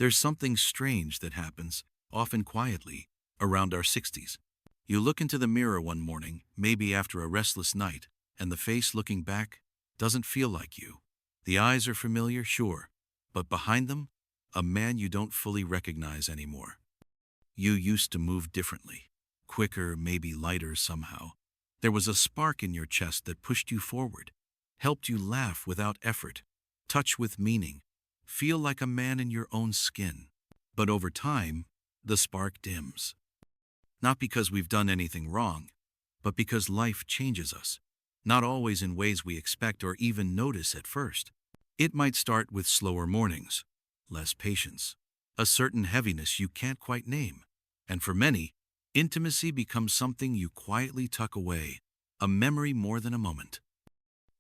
There's something strange that happens, often quietly, around our 60s. You look into the mirror one morning, maybe after a restless night, and the face looking back doesn't feel like you. The eyes are familiar, sure, but behind them, a man you don't fully recognize anymore. You used to move differently, quicker, maybe lighter somehow. There was a spark in your chest that pushed you forward, helped you laugh without effort, touch with meaning, feel like a man in your own skin. But over time, the spark dims. Not because we've done anything wrong, but because life changes us, not always in ways we expect or even notice at first. It might start with slower mornings, less patience, a certain heaviness you can't quite name. And for many, intimacy becomes something you quietly tuck away, a memory more than a moment.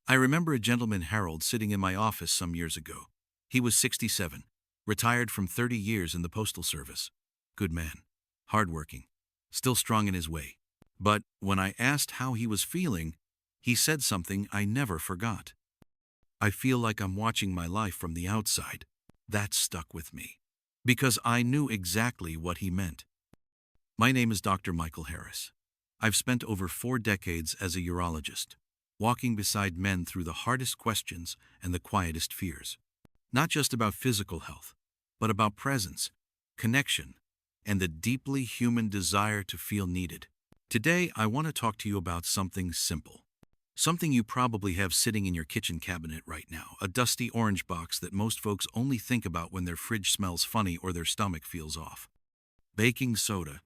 I remember a gentleman, Harold, sitting in my office some years ago. He was 67, retired from 30 years in the postal service. Good man, hardworking, still strong in his way. But when I asked how he was feeling, he said something I never forgot. "I feel like I'm watching my life from the outside." That stuck with me, because I knew exactly what he meant. My name is Dr. Michael Harris. I've spent over 4 decades as a urologist, walking beside men through the hardest questions and the quietest fears. Not just about physical health, but about presence, connection, and the deeply human desire to feel needed. Today, I want to talk to you about something simple. Something you probably have sitting in your kitchen cabinet right now, a dusty orange box that most folks only think about when their fridge smells funny or their stomach feels off. Baking soda.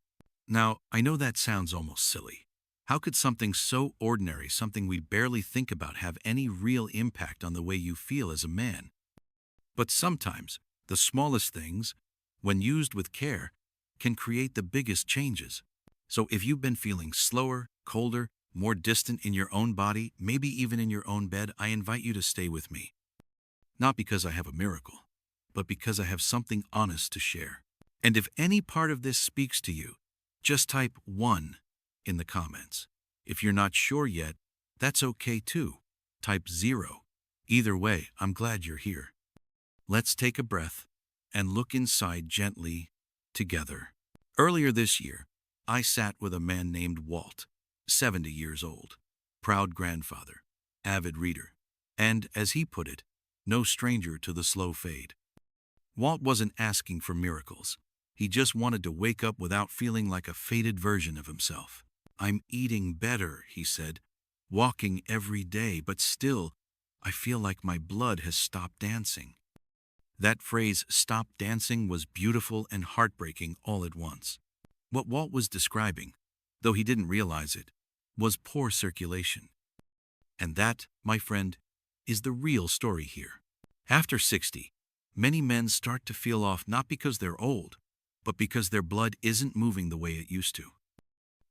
Now, I know that sounds almost silly. How could something so ordinary, something we barely think about, have any real impact on the way you feel as a man? But sometimes, the smallest things, when used with care, can create the biggest changes. So if you've been feeling slower, colder, more distant in your own body, maybe even in your own bed, I invite you to stay with me. Not because I have a miracle, but because I have something honest to share. And if any part of this speaks to you, just type 1 in the comments. If you're not sure yet, that's okay too. Type 0. Either way, I'm glad you're here. Let's take a breath and look inside gently together. Earlier this year, I sat with a man named Walt, 70 years old, proud grandfather, avid reader, and, as he put it, no stranger to the slow fade. Walt wasn't asking for miracles. He just wanted to wake up without feeling like a faded version of himself. "I'm eating better," he said, "walking every day, but still, I feel like my blood has stopped dancing." That phrase, "stop dancing," was beautiful and heartbreaking all at once. What Walt was describing, though he didn't realize it, was poor circulation. And that, my friend, is the real story here. After 60, many men start to feel off not because they're old, but because their blood isn't moving the way it used to.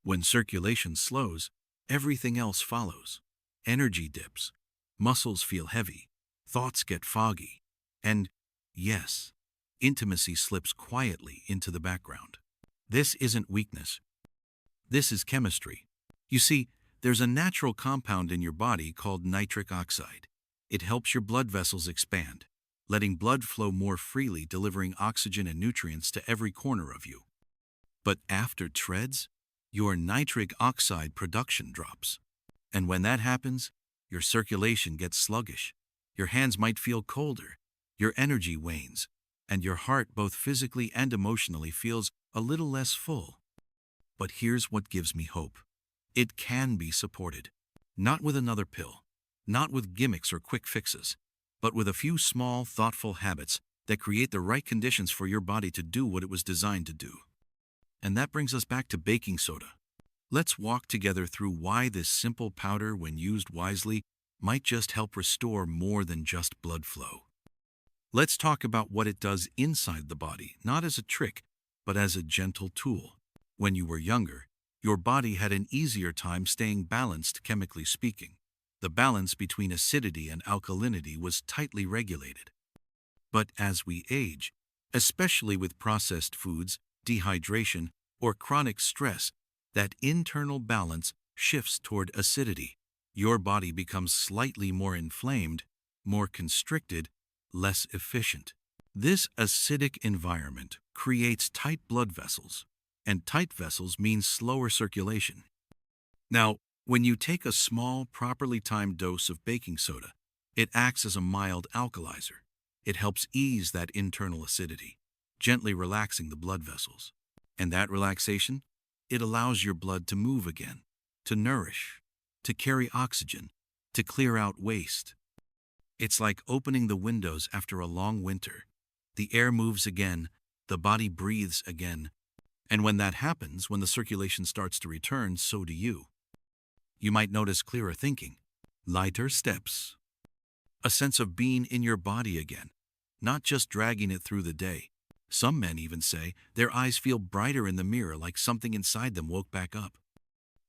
When circulation slows, everything else follows. Energy dips, muscles feel heavy, thoughts get foggy, and, yes, intimacy slips quietly into the background. This isn't weakness. This is chemistry. You see, there's a natural compound in your body called nitric oxide. It helps your blood vessels expand, letting blood flow more freely, delivering oxygen and nutrients to every corner of you. But after treads, your nitric oxide production drops. And when that happens, your circulation gets sluggish. Your hands might feel colder, your energy wanes, and your heart, both physically and emotionally, feels a little less full. But here's what gives me hope. It can be supported. Not with another pill, not with gimmicks or quick fixes, but with a few small, thoughtful habits that create the right conditions for your body to do what it was designed to do. And that brings us back to baking soda. Let's walk together through why this simple powder, when used wisely, might just help restore more than just blood flow. Let's talk about what it does inside the body, not as a trick, but as a gentle tool. When you were younger, your body had an easier time staying balanced, chemically speaking. The balance between acidity and alkalinity was tightly regulated. But as we age, especially with processed foods, dehydration, or chronic stress, that internal balance shifts toward acidity. Your body becomes slightly more inflamed, more constricted, less efficient. This acidic environment creates tight blood vessels, and tight vessels mean slower circulation. Now, when you take a small, properly timed dose of baking soda, it acts as a mild alkalizer. It helps ease that internal acidity, gently relaxing the blood vessels. And that relaxation, it allows your blood to move again, to nourish, to carry oxygen, to clear out waste. It's like opening the windows after a long winter. The air moves again, the body breathes again. And when that happens, when the circulation starts to return, so do you. You might notice clearer thinking, lighter steps, a sense of being in your body again, not just dragging it through the day. Some men even say their eyes feel brighter in the mirror, like something inside them woke back up.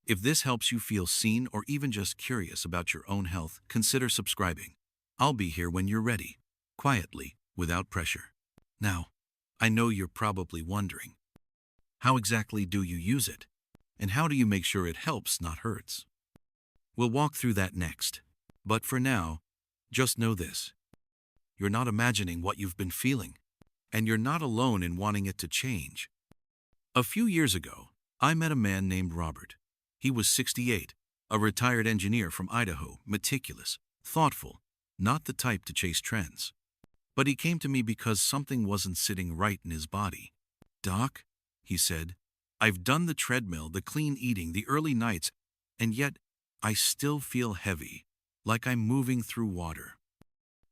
If this helps you feel seen or even just curious about your own health, consider subscribing. I'll be here when you're ready, quietly, without pressure. Now, I know you're probably wondering, how exactly do you use it? And how do you make sure it helps, not hurts? We'll walk through that next. But for now, just know this. You're not imagining what you've been feeling, and you're not alone in wanting it to change. A few years ago, I met a man named Robert. He was 68, a retired engineer from Idaho, meticulous, thoughtful, not the type to chase trends. But he came to me because something wasn't sitting right in his body. "Doc," he said, "I've done the treadmill, the clean eating, the early nights, and yet I still feel heavy, like I'm moving through water."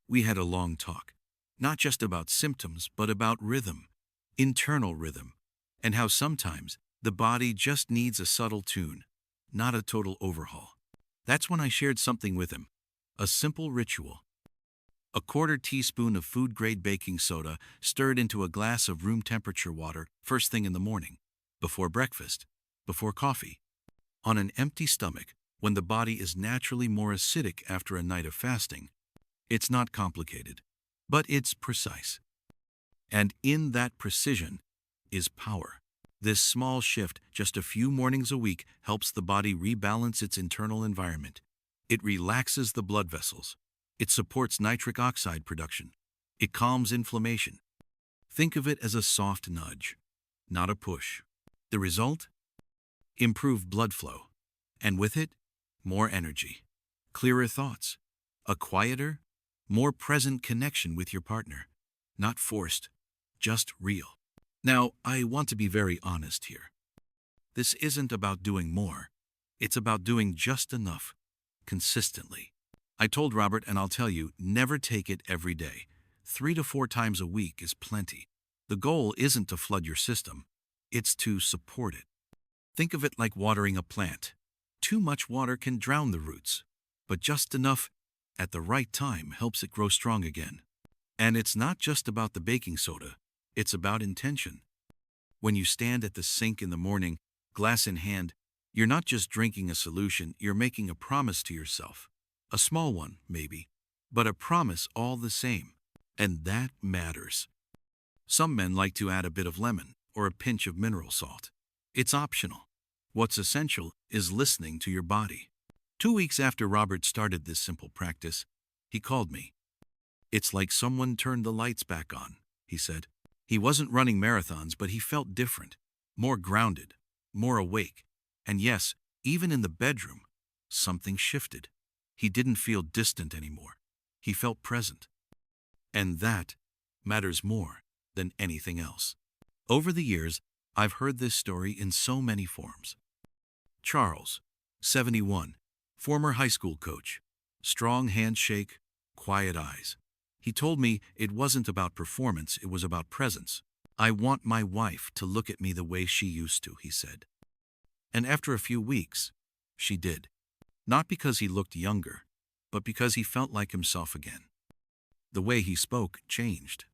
We had a long talk, not just about symptoms, but about rhythm, internal rhythm, and how sometimes the body just needs a subtle tune, not a total overhaul. That's when I shared something with him, a simple ritual. A quarter teaspoon of food-grade baking soda stirred into a glass of room-temperature water first thing in the morning, before breakfast, before coffee. On an empty stomach, when the body is naturally more acidic after a night of fasting. It's not complicated, but it's precise. And in that precision is power. This small shift, just a few mornings a week, helps the body rebalance its internal environment. It relaxes the blood vessels. It supports nitric oxide production. It calms inflammation. Think of it as a soft nudge, not a push. The result? Improved blood flow. And with it, more energy, clearer thoughts, a quieter, more present connection with your partner. Not forced, just real. Now, I want to be very honest here. This isn't about doing more. It's about doing just enough, consistently. I told Robert, and I'll tell you, never take it every day. 3 to 4 times a week is plenty. The goal isn't to flood your system. It's to support it. Think of it like watering a plant. Too much water can drown the roots, but just enough at the right time helps it grow strong again. And it's not just about the baking soda. It's about intention. When you stand at the sink in the morning, glass in hand, you're not just drinking a solution, you're making a promise to yourself. A small one, maybe, but a promise all the same. And that matters. Some men like to add a bit of lemon or a pinch of mineral salt. It's optional. What's essential is listening to your body. 2 weeks after Robert started this simple practice, he called me. "It's like someone turned the lights back on," he said. He wasn't running marathons, but he felt different, more grounded, more awake. And yes, even in the bedroom, something shifted. He didn't feel distant anymore. He felt present. And that matters more than anything else. Over the years, I've heard this story in so many forms. Charles, 71, former high school coach, strong handshake, quiet eyes. He told me it wasn't about performance, it was about presence. "I want my wife to look at me the way she used to," he said. And after a few weeks, she did. Not because he looked younger, but because he felt like himself again. The way he spoke changed.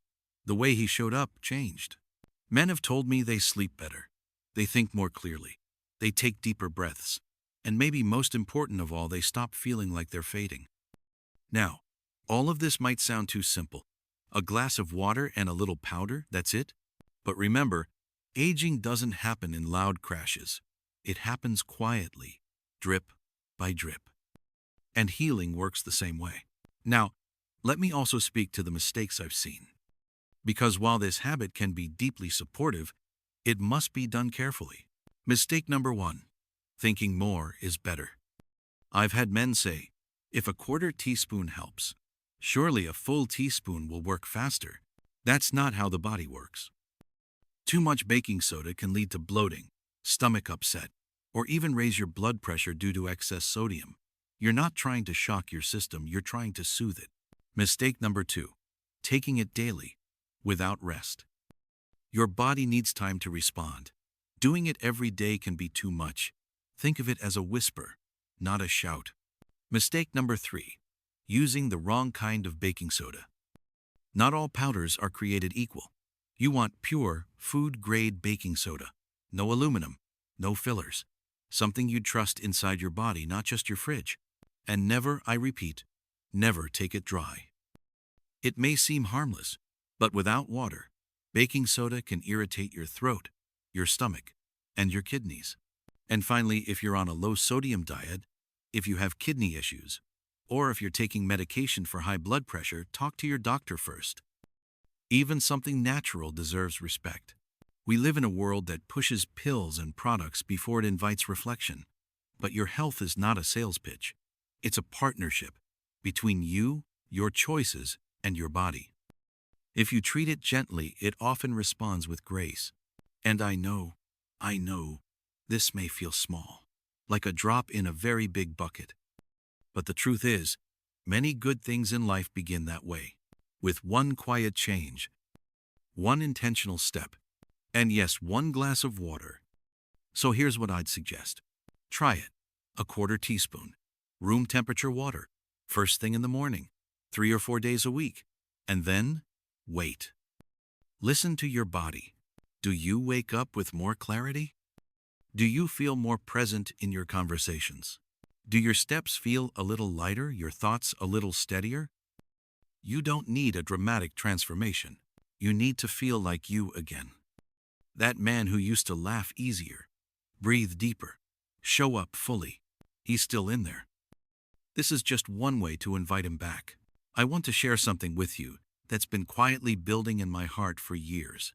The way he showed up changed. Men have told me they sleep better. They think more clearly. They take deeper breaths. And maybe most important of all, they stop feeling like they're fading. Now, all of this might sound too simple. A glass of water and a little powder, that's it? But remember, aging doesn't happen in loud crashes. It happens quietly, drip by drip. And healing works the same way. Now, let me also speak to the mistakes I've seen. Because while this habit can be deeply supportive, it must be done carefully. Mistake number 1. Thinking more is better. I've had men say, if a quarter teaspoon helps, surely a full teaspoon will work faster. That's not how the body works. Too much baking soda can lead to bloating, stomach upset, or even raise your blood pressure due to excess sodium. You're not trying to shock your system, you're trying to soothe it. Mistake number 2. Taking it daily, without rest. Your body needs time to respond. Doing it every day can be too much. Think of it as a whisper, not a shout. Mistake number 3. Using the wrong kind of baking soda. Not all powders are created equal. You want pure, food-grade baking soda. No aluminum, no fillers. Something you'd trust inside your body, not just your fridge. And never, I repeat, never take it dry. It may seem harmless, but without water, baking soda can irritate your throat, your stomach, and your kidneys. And finally, if you're on a low-sodium diet, if you have kidney issues, or if you're taking medication for high blood pressure, talk to your doctor first. Even something natural deserves respect. We live in a world that pushes pills and products before it invites reflection. But your health is not a sales pitch. It's a partnership between you, your choices, and your body. If you treat it gently, it often responds with grace. And I know, this may feel small, like a drop in a very big bucket. But the truth is, many good things in life begin that way, with one quiet change, one intentional step, and yes, one glass of water. So here's what I'd suggest. Try it. A quarter teaspoon, room temperature water, first thing in the morning, 3 or 4 days a week. And then, wait. Listen to your body. Do you wake up with more clarity? Do you feel more present in your conversations? Do your steps feel a little lighter, your thoughts a little steadier? You don't need a dramatic transformation. You need to feel like you again. That man who used to laugh easier, breathe deeper, show up fully. He's still in there. This is just one way to invite him back. I want to share something with you that's been quietly building in my heart for years.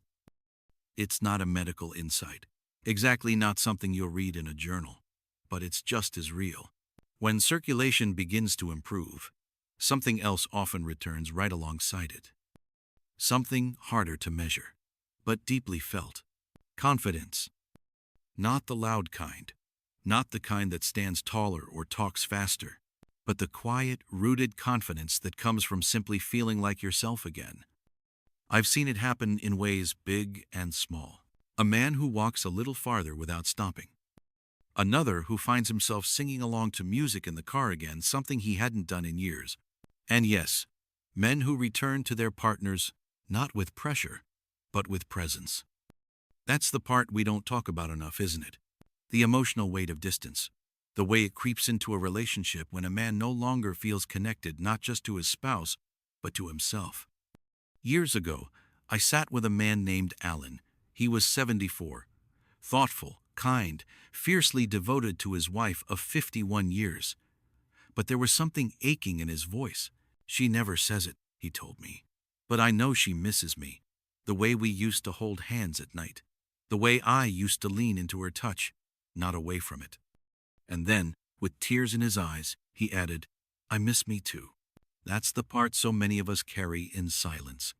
It's not a medical insight, exactly not something you'll read in a journal, but it's just as real. When circulation begins to improve, something else often returns right alongside it. Something harder to measure, but deeply felt. Confidence. Not the loud kind, not the kind that stands taller or talks faster, but the quiet, rooted confidence that comes from simply feeling like yourself again. I've seen it happen in ways big and small. A man who walks a little farther without stopping. Another who finds himself singing along to music in the car again, something he hadn't done in years. And yes, men who return to their partners not with pressure, but with presence. That's the part we don't talk about enough, isn't it? The emotional weight of distance. The way it creeps into a relationship when a man no longer feels connected not just to his spouse, but to himself. Years ago, I sat with a man named Alan. He was 74, thoughtful, kind, fiercely devoted to his wife of 51 years. But there was something aching in his voice. She never says it, he told me. But I know she misses me. The way we used to hold hands at night. The way I used to lean into her touch, not away from it. And then, with tears in his eyes, he added, I miss me too. That's the part so many of us carry in silence.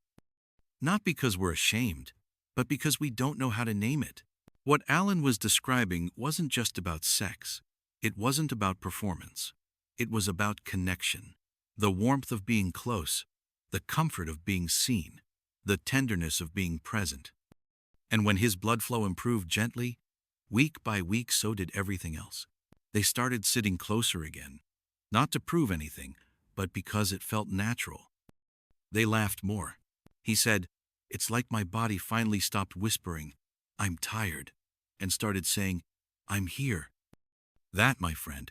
Not because we're ashamed, but because we don't know how to name it. What Alan was describing wasn't just about sex. It wasn't about performance. It was about connection. The warmth of being close, the comfort of being seen, the tenderness of being present. And when his blood flow improved gently, week by week, so did everything else. They started sitting closer again, not to prove anything, but because it felt natural. They laughed more. He said, it's like my body finally stopped whispering, I'm tired, and started saying, I'm here. That, my friend,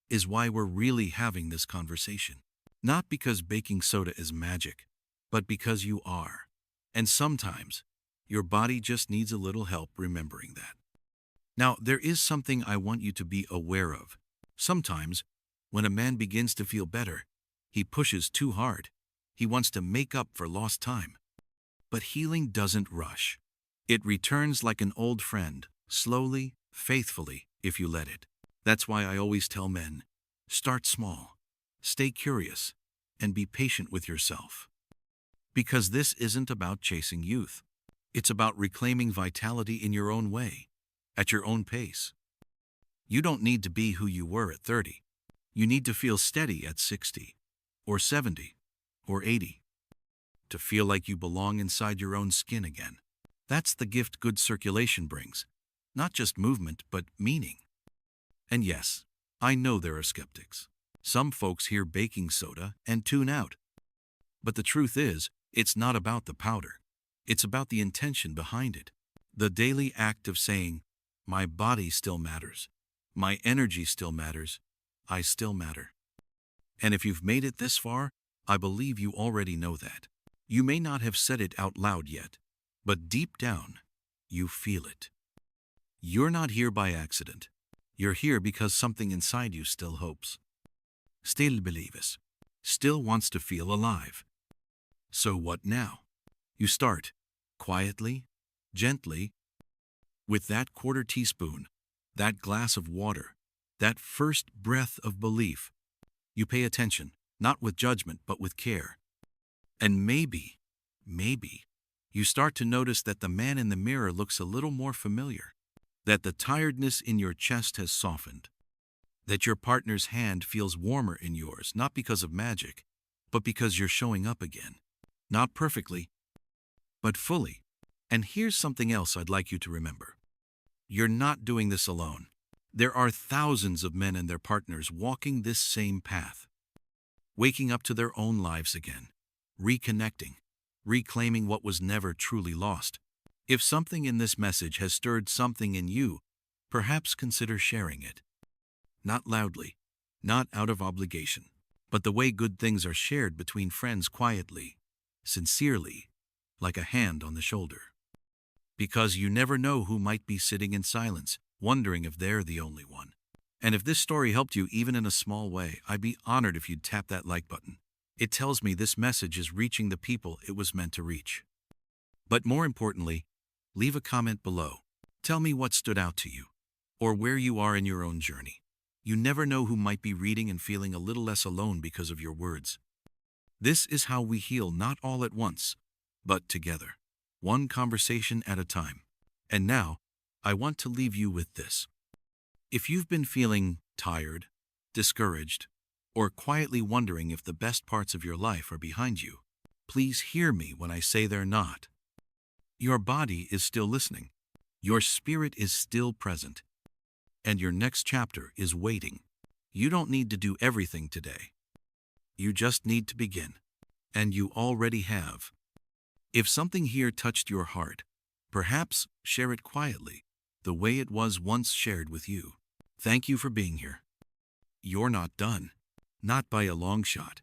is why we're really having this conversation. Not because baking soda is magic, but because you are. And sometimes, your body just needs a little help remembering that. Now, there is something I want you to be aware of. Sometimes, when a man begins to feel better, he pushes too hard. He wants to make up for lost time. But healing doesn't rush. It returns like an old friend, slowly, faithfully, if you let it. That's why I always tell men, start small, stay curious, and be patient with yourself. Because this isn't about chasing youth. It's about reclaiming vitality in your own way, at your own pace. You don't need to be who you were at 30. You need to feel steady at 60, or 70, or 80. To feel like you belong inside your own skin again. That's the gift good circulation brings. Not just movement, but meaning. And yes, I know there are skeptics. Some folks hear baking soda and tune out. But the truth is, it's not about the powder. It's about the intention behind it. The daily act of saying, my body still matters. My energy still matters. I still matter. And if you've made it this far, I believe you already know that. You may not have said it out loud yet, but deep down, you feel it. You're not here by accident. You're here because something inside you still hopes. Still believes. Still wants to feel alive. So what now? You start, quietly, gently, with that quarter teaspoon, that glass of water, that first breath of belief. You pay attention, not with judgment, but with care. And maybe, you start to notice that the man in the mirror looks a little more familiar, that the tiredness in your chest has softened, that your partner's hand feels warmer in yours, not because of magic, but because you're showing up again. Not perfectly, but fully. And here's something else I'd like you to remember. You're not doing this alone. There are thousands of men and their partners walking this same path, waking up to their own lives again, reconnecting, reclaiming what was never truly lost. If something in this message has stirred something in you, perhaps consider sharing it. Not loudly, not out of obligation, but the way good things are shared between friends quietly, sincerely, like a hand on the shoulder. Because you never know who might be sitting in silence, wondering if they're the only one. And if this story helped you even in a small way, I'd be honored if you'd tap that like button. It tells me this message is reaching the people it was meant to reach. But more importantly, leave a comment below. Tell me what stood out to you, or where you are in your own journey. You never know who might be reading and feeling a little less alone because of your words. This is how we heal, not all at once, but together, one conversation at a time. And now, I want to leave you with this. If you've been feeling tired, discouraged, or quietly wondering if the best parts of your life are behind you, please hear me when I say they're not. Your body is still listening. Your spirit is still present. And your next chapter is waiting. You don't need to do everything today. You just need to begin. And you already have. If something here touched your heart, perhaps share it quietly, the way it was once shared with you. Thank you for being here. You're not done. Not by a long shot.